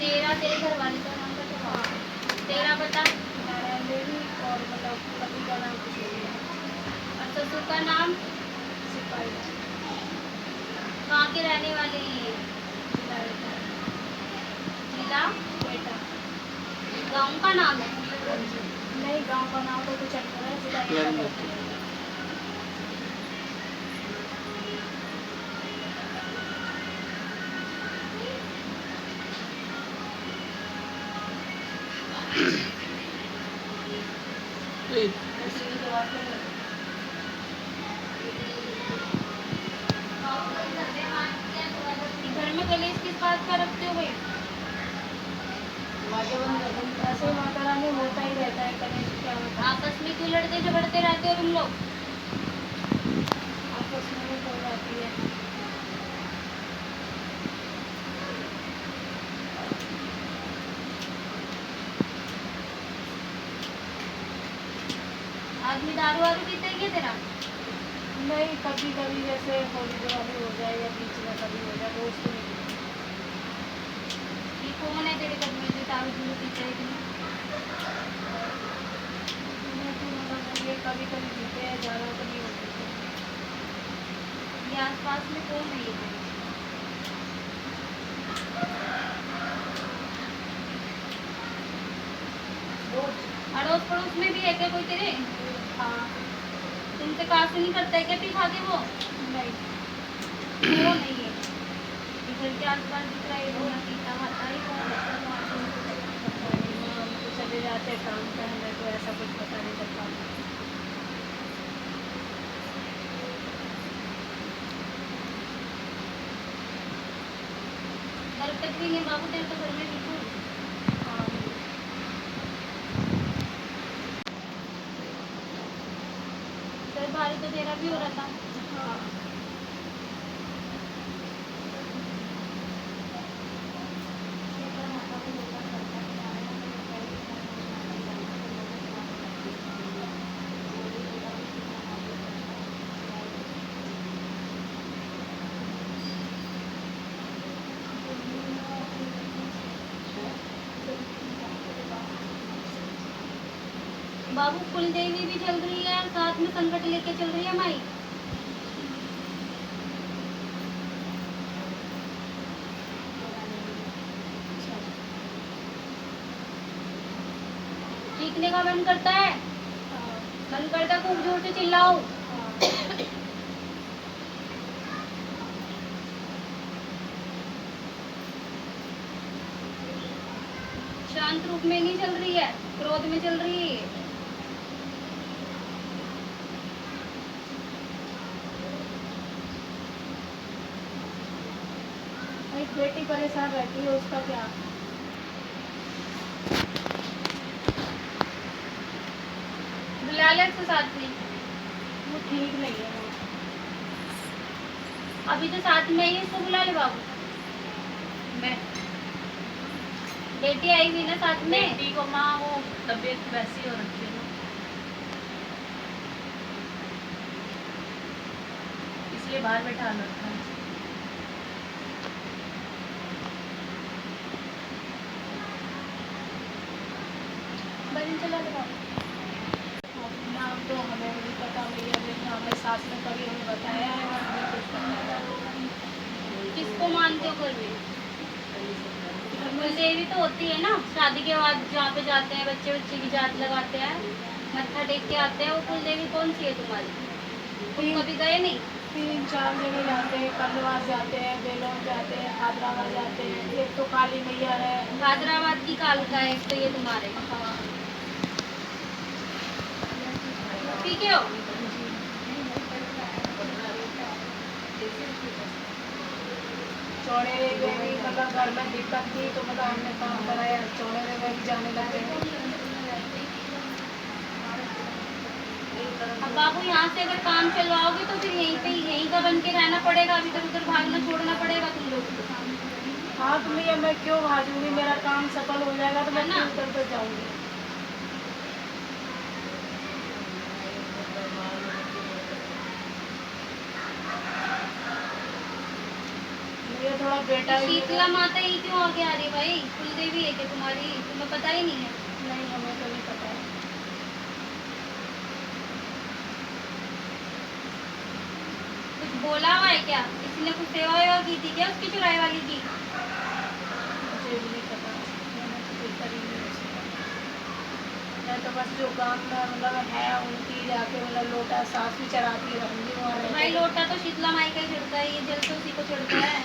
तेरा तेरे घर वाले का नाम बता। हाँ। तेरा बता। नारायण देवी और मतलब पति का नाम कुछ नहीं है। और ससुर का नाम? सिपाही। कहाँ के रहने वाले हैं ये? जिला बेटा। गाँव का नाम है? नहीं, गांव का नाम तो कुछ नहीं है, जिला एटा पड़ता है। घर में कलेश किस बात का रखते हो भाई? ऐसे माता रानी होता ही रहता है, कलेश क्या होता है। आपस में क्यों लड़ते झगड़ते रहते हो तुम लोग? आपस में ही हो जाती है। आदमी दारू वारू पीते हैं क्या तेरा? नहीं, कभी कभी जैसे होली दिवाली हो जाए या बीच में कभी हो जाए, रोज तो नहीं। ये कौन है तेरे घर में जो दारू दूरू पीते हैं तुम? मतलब ये कभी कभी पीते हैं, ज़्यादा तो नहीं होते। ये आसपास में कौन है ये तेरे? अड़ोस पड़ोस में भी है क्या कोई तेरे? हाँ। तुमसे कास्ट नहीं करता है क्या पी खा के वो? नहीं। कौन है ये? घर के आसपास दिख रहा है ये रोना पीता खाता है कौन है? हम तो चले जाते हैं काम पे, हमें तो ऐसा कुछ पता नहीं चलता। बरकत भी नहीं बाबू तेरे तो घर में बिल्कुल। हाँ। सर भारी तो तेरा भी हो रहा था। हाँ। बाबू कुल देवी भी चल रही है साथ में संकट लेके चल रही है माई। चीखने का मन करता है? मन करता है खूब जोर से चिल्लाओ। शांत रूप में नहीं चल रही है, क्रोध में चल रही है। एक बेटी परेशान रहती है, उसका क्या। बुला ले उसको साथ में। वो ठीक नहीं है वो। अभी तो साथ में ही इसको बुला ले बाबू। मैं बेटी आई हुई ना साथ में। बेटी को माँ वो तबीयत वैसी हो रखी है ना, इसलिए बाहर बैठा रखा है। बजन चला ले बाबू। नाम तो हमें नहीं पता भैया, लेकिन हमें सास ने कभी हमें बताया है, हमें कुछ पता है। किसको मानते हो घर में? कुलदेवी तो होती है ना, शादी के बाद जहाँ पे जाते हैं बच्चे बच्चे की जात लगाते हैं, मत्था टेक के आते हैं, वो कुलदेवी कौन सी है तुम्हारी? तुम कभी गए नहीं? 3-4 जगह जाते हैं, कलवास जाते हैं, बेलोन जाते हैं, हैदराबाद जाते हैं, एक तो काली मैया है। हैदराबाद की कालका है एक तो ये तुम्हारे। हाँ। ठीक है हो? चौड़ेरे में भी मतलब घर में दिक्कत थी तो मतलब हमने काम कराया, चौड़ेरे में भी जाने लगे। अब बाबू यहाँ से अगर काम चलवाओगे तो फिर यहीं पे यहीं का बन के रहना पड़ेगा, इधर उधर भागना छोड़ना पड़ेगा तुम लोगों को। हाँ तो भैया मैं क्यों भाजूंगी, मेरा काम सफल हो जाएगा तो मैं है ना? क्यों उधर पर जाऊंगी। ये थोड़ा बेटा ही शीतला माता ही क्यों आगे आ रही है भाई? कुल देवी है क्या तुम्हारी? तुम्हें पता ही नहीं है? नहीं, हमें तो नहीं पता है। कुछ बोला हुआ है क्या? किसी ने कुछ सेवा वेवा की थी क्या उसकी चुराई वाली की? मुझे भी नहीं पता, मैंने तो कोई करी नहीं वैसे। मैं तो बस जो गाँव में मतलब है उनकी जाके मतलब लोटा सास भी चढ़ाती रहूँगी वहाँ रह भाई के। लोटा तो शीतला माई का ही चढ़ता है, ये जल तो उसी को चढ़ता है।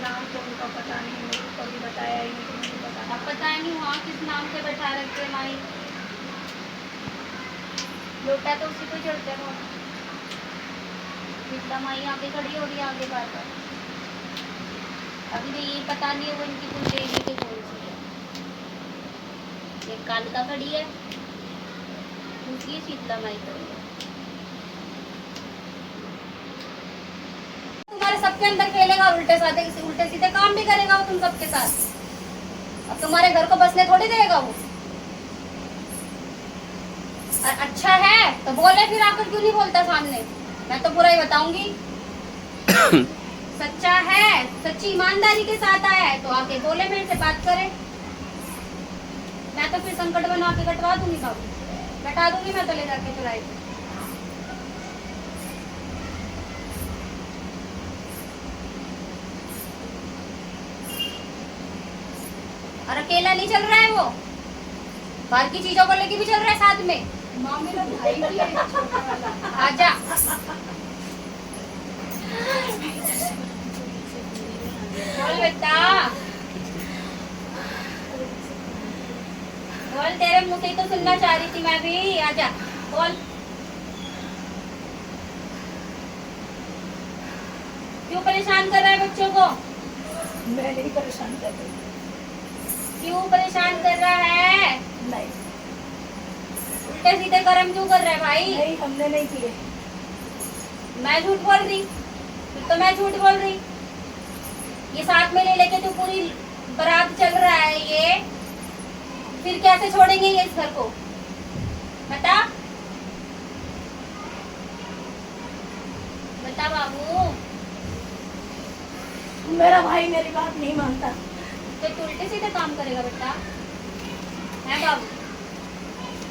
नाम तो उनका पता नहीं, मेरे को कभी बताया ही नहीं, तो मुझे पता अब पता ही नहीं वहाँ किस नाम से बैठा रखते हैं माई। लोटा तो उसी को चढ़ता है। शीतला माई आगे खड़ी हो रही है आगे बार बार। अभी तो ये पता नहीं है वो इनकी कुल देवी के कौन सी है। एक कालिका खड़ी है, दूसरी शीतला माई खड़ी है। तुम्हारे सबके अंदर खेलेगा उल्टे सीधे काम भी करेगा वो तुम सबके साथ। अब तुम्हारे घर को बसने थोड़ी देगा वो। और अच्छा है तो बोले, फिर आकर क्यों नहीं बोलता सामने? मैं तो बुरा ही बताऊंगी। सच्चा है, सच्ची ईमानदारी के साथ आया है तो आके बोले, मेरे से बात करे। मैं तो फिर संकट बना के कटवा दूंगी बाबू, कटा दूंगी मैं तो ले जाके चुराई पे। और अकेला नहीं चल रहा है वो, बाहर की चीजों को लेके भी चल रहा है साथ में। माँ मेरा भाई भी है एक छोटा वाला। आजा। बोल बेटा, बोल, तेरे मुंह से ही तो सुनना चाह रही थी मैं भी। आजा बोल, क्यों परेशान कर रहा है बच्चों को? मैं नहीं परेशान कर रही। क्यों परेशान कर रहा है? नहीं उल्टे सीधे कर्म क्यों कर रहा है भाई? नहीं, हमने नहीं किए। मैं झूठ बोल रही? फिर तो मैं झूठ बोल रही। ये साथ में ले लेके तो पूरी बारात चल रहा है ये, फिर कैसे छोड़ेंगे ये इस घर को? बता बता बाबू। मेरा भाई मेरी बात नहीं मानता। तो तू उल्टे सीधे काम करेगा बेटा? है बाबू,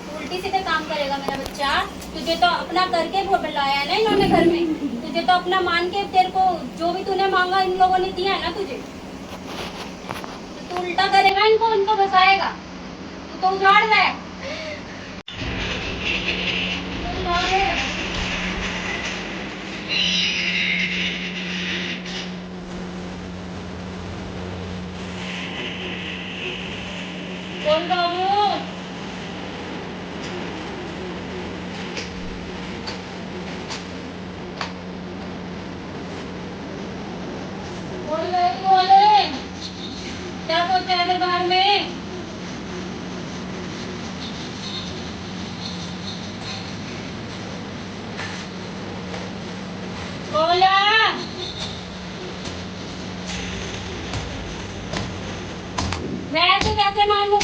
तू उल्टी सीधे काम करेगा मेरा बच्चा? तुझे तो अपना करके वो बुलाया है ना इन्होंने घर में, तुझे तो अपना मान के, तेरे को जो भी तूने मांगा इन लोगों ने दिया है ना तुझे, तो तू उल्टा करेगा इनको, इनको बसाएगा। तू तो उजाड़ रहा है। तू उजाड़ रहा है। बोल बाबू, बोल रहे बोले, क्या सोचा है तेरे बाहर में? बोला, मैं ऐसे कैसे मानूं?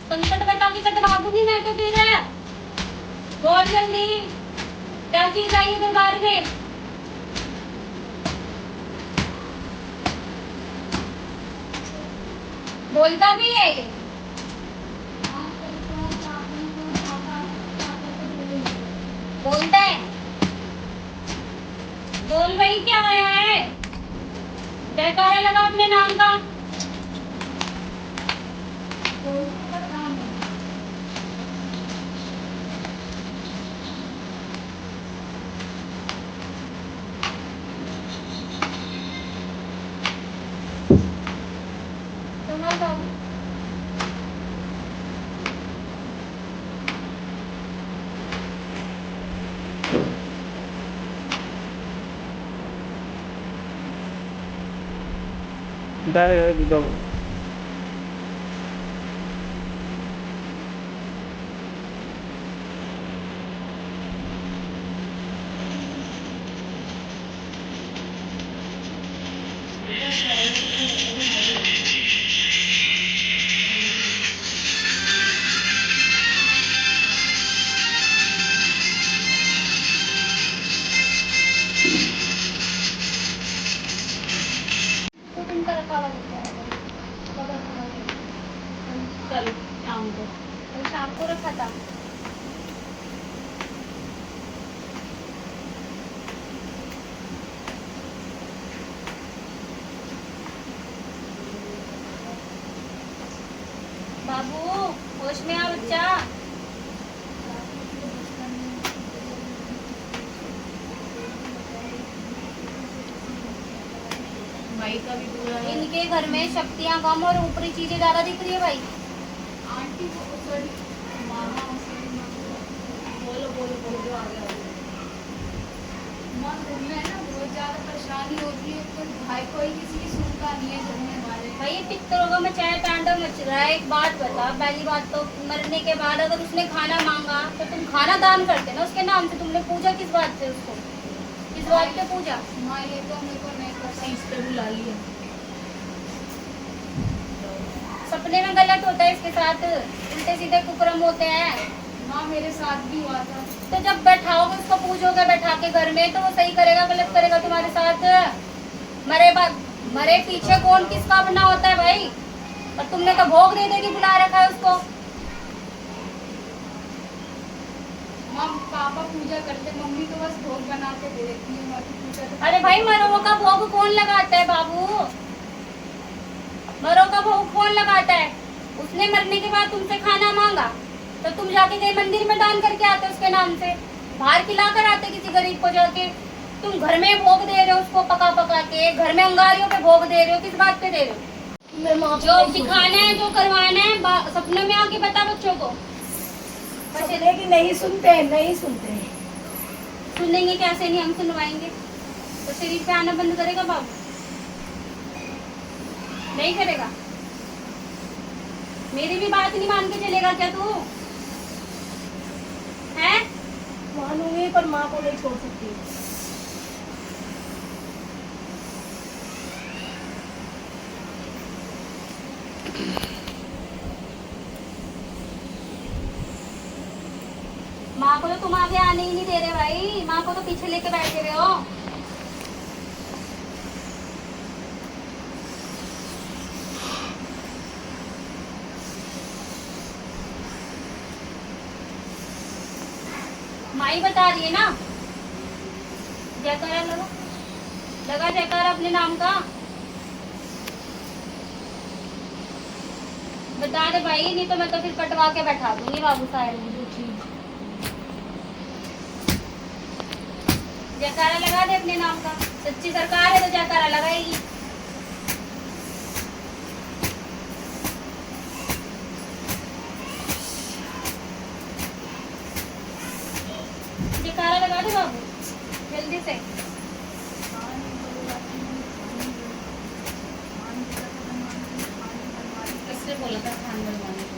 संकट बता के कटवा दूंगी मैं तो फिर। बोल जल्दी, क्या चीज आई है दरबार में? बोलता भी है ये। बोलता है। बोल भाई, क्या आया है? जयकारा लगा अपने नाम का। संभल बाबू। Dale, तो दिन का रखा हुआ बच्चा है भाई। कब रखा हुआ है? कल शाम को। कल शाम को रखा था। बाबू होश में आ बच्चा। भाई का भी पूरा है। इनके घर में शक्तियाँ कम और ऊपरी चीजें ज्यादा दिख रही है भाई। आंटी को सॉरी मामा बोलो बोलो बोलो आ गया। माँ घर में है ना बहुत ज्यादा परेशानी होती है, तो भाई कोई किसी की सुनता नहीं है घर में हमारे। भाई ये पितरों का मचाया तांडव मच रहा है। एक बात बता, पहली बात तो मरने के बाद अगर उसने खाना मांगा तो तुम खाना दान करते ना उसके नाम से। तुमने पूजा किस बात से उसको? किस बात पे पूजा? माँ ये तो मेरे को नहीं पता। इस पे बुला लिया। सपने में गलत होता है इसके साथ, उल्टे सीधे कुकर्म होते हैं। माँ मेरे साथ भी हुआ था। तो जब बैठाओगे उसको पूजोगे बैठा के घर में तो वो सही करेगा गलत करेगा तुम्हारे साथ? मरे पीछे कौन किसका बना होता है भाई? और तुमने तो भोग दे दे के बुला रखा है उसको। माँ पापा पूजा करते, मम्मी तो बस भोग बना के दे देती है, बाकी पूजा तो। अरे भाई मरो का भोग कौन लगाता है बाबू? मरो का भोग कौन लगाता है? उसने मरने के बाद तुमसे खाना मांगा तो तुम जाके कहीं मंदिर में दान करके आते उसके नाम से, बाहर खिला कर आते किसी गरीब को जाके। तुम घर में भोग दे रहे हो उसको पका पका के, घर में अंगारियों पे भोग दे रहे हो। किस बात पे दे रहे हो? जो दिखाना है जो करवाना है सपनों में आके बता बच्चों को। बच्चे की नहीं सुनते नहीं सुनते। सुनेंगे कैसे? नहीं हम सुनवाएंगे तो शरीर पे आना बंद करेगा बाबू? नहीं करेगा? मेरी भी बात नहीं मान के चलेगा क्या तू? हैं? मानूंगी पर माँ को नहीं छोड़ सकती। माँ को तो तुम आगे आने ही नहीं दे रहे भाई। माँ को तो पीछे लेके बैठे हुए हो। माई बता रही है ना। जयकारा लगा जयकारा अपने नाम का। बता दे भाई, नहीं तो मैं तो फिर कटवा के बैठा दूंगी बाबू साहब। जयकारा लगा दे अपने नाम का। सच्ची सरकार है तो जयकारा लगाएगी। जयकारा लगा दे बाबू जल्दी से। किससे बोला था खान बनवाने को?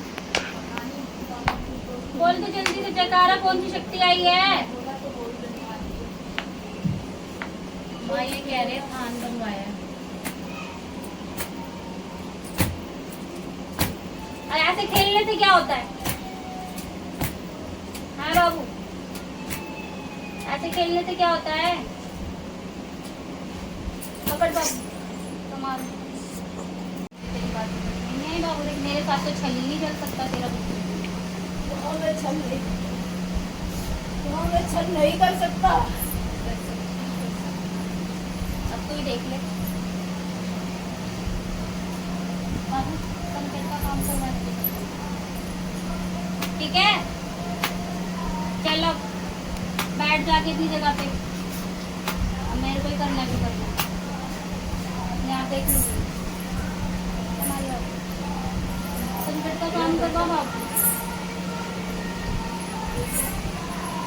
बोल तो जल्दी से जयकारा। कौन सी शक्ति आई है? माँ ये कह रहे खान बनवाया है। और ऐसे खेलने से क्या होता है? हाँ बाबू, ऐसे खेलने से क्या होता है? पकड़ बाबू कमाल। तेरी बात नहीं बाबू, देख मेरे साथ तो छल ही नहीं चल सकता तेरा। छल नहीं कर सकता। अब तू ही देख ले बाबू, संकट का काम करवा दे। ठीक है चल अब बैठ जाके इतनी जगह पे। अब मेरे को ही करना भी करना। यहाँ देख लूँगी संकट का काम करवा बाबू।